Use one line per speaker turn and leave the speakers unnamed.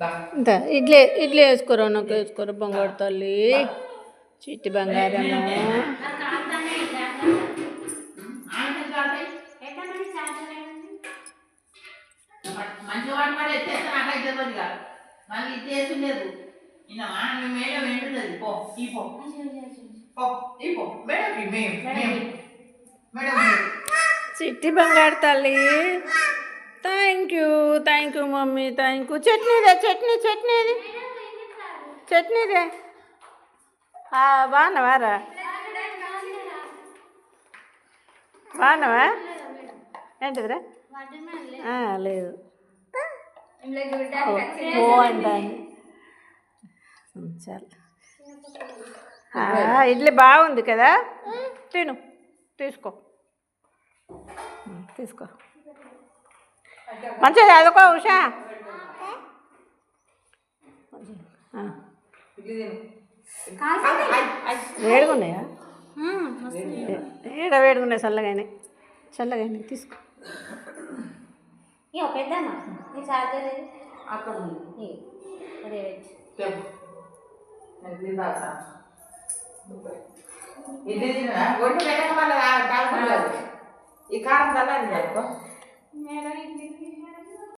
ఇంత ఇడ్లీ ఇడ్లీ వేసుకోరా నాకు వేసుకోరా బంగారు తల్లి చిట్టి బంగారము
మంచి వాడు మరి ఎత్తేస్తే నాకైతే తెలియదు కాదు మళ్ళీ ఇచ్చేసి లేదు నిన్న మేడం ఏంటున్నది పో ఈ పో ఈ పో మేడం మేడం
చిట్టి బంగారు తల్లి thank you mummy thank you చట్నీదే చట్నీది చట్నీదే బాగున్నావారా బాగున్నావా ఏంటిదిరా లేదు ఓ అంటాను చాలు ఇడ్లీ బాగుంది కదా తిను తీసుకో మంచిగా చదువుకో ఉషా వేడుకున్నాయా ఏడ వేడుకున్నాయి చల్లగానే తీసుకో
పెద్దమ్మా నీ చార్జర్ అక్కడ అదే
ఈ కారం తల్లని మేడం